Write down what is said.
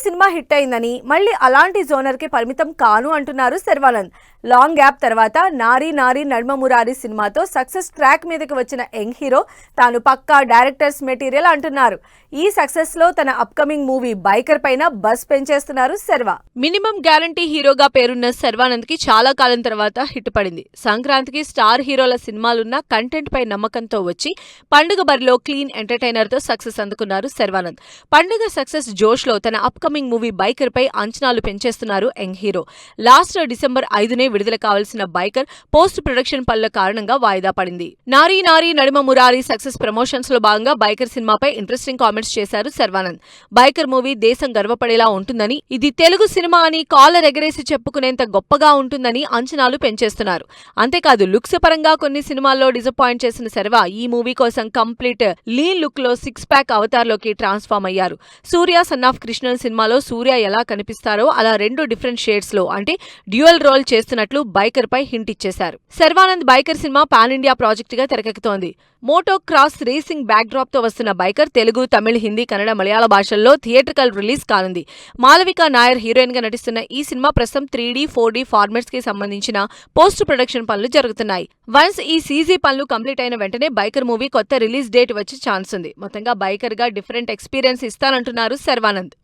Cinema hit అయిందని మళ్ళీ అలాంటి జోనర్ కి పరిమితం కాను అంటున్నారు శర్వానంద్. లాంగ్ గ్యాప్ తర్వాత నారీ నారీ నడుమ మురారి సినిమాతో సక్సెస్ ట్రాక్ మీదకి వచ్చిన యంగ్ హీరో తాను పక్కా డైరెక్టర్స్ మెటీరియల్ అంటున్నారు. ఈ సక్సెస్ లో తన అప్కమింగ్ మూవీ బైకర్ పైన బస్ పెంచేస్తున్నారు శర్వా. మినిమం గ్యారంటీ హీరోగా పేరున్న శర్వానంద్ కి చాలా కాలం తర్వాత హిట్ పడింది. సంక్రాంతికి స్టార్ హీరోల సినిమాలున్న కంటెంట్ పై నమ్మకంతో వచ్చి పండుగ బరిలో క్లీన్ ఎంటర్టైనర్ తో సక్సెస్ అందుకున్నారు శర్వానంద్. పండుగ సక్సెస్ జోష్ లో తన అప్కమింగ్ మూవీ బైకర్ పై అంచనాలు పెంచేస్తున్నారు యంగ్ హీరో. లాస్ట్ డిసెంబర్ 5నే విడుదల కావాల్సిన బైకర్ పోస్ట్ ప్రొడక్షన్ పనుల కారణంగా వాయిదా పడింది. నారీ నారీ నడుమ మురారి సక్సెస్ ప్రమోషన్స్ లో భాగంగా బైకర్ సినిమాపై ఇంట్రెస్టింగ్ కామెంట్స్ చేశారు శర్వానంద్. బైకర్ మూవీ దేశం గర్వపడేలా ఉంటుందని, ఇది తెలుగు సినిమా అని కాలర్ ఎగరేసి చెప్పుకునేంత గొప్పగా ఉంటుందని అంచనాలు పెంచేస్తున్నారు. అంతేకాదు లుక్స్ పరంగా కొన్ని సినిమాల్లో డిసప్పాయింట్ చేసిన శర్వా ఈ మూవీ కోసం కంప్లీట్ లీన్ లుక్ లో 6 ప్యాక్ అవతార్ లోకి ట్రాన్స్ఫార్మ్ అయ్యారు. సూర్య సన్ ఆఫ్ కృష్ణన్ సినిమాలో సూర్య ఎలా కనిపిస్తారో అలా 2 డిఫరెంట్ షేడ్స్ లో అంటే డ్యూయల్ రోల్ చేస్తున్నట్లు బైకర్ పై హింట్ ఇచ్చేశారు. Sharwanand Biker cinema pan India project గా తెరకెక్కుతోంది. Moto cross racing back drop తో వస్తున్న బైకర్ తెలుగు, తమిళ, హిందీ, కన్నడ, మలయాళ భాషల్లో థియేట్రికల్ రిలీజ్ కానుంది. మాలవిక నాయర్ హీరోయిన్ గా నటిస్తున్న ఈ సినిమా ప్రస్తుతం 3D, 4D ఫార్మాట్స్ కి సంబంధించిన పోస్ట్ ప్రొడక్షన్ పనులు జరుగుతున్నాయి. వన్స్ ఈ సీజీ పనులు కంప్లీట్ అయిన వెంటనే బైకర్ మూవీ కొత్త రిలీజ్ డేట్ వచ్చే ఛాన్స్ ఉంది. మొత్తంగా బైకర్ గా డిఫరెంట్ ఎక్స్పీరియన్స్ ఇస్తానంటున్నారు శర్వానంద్.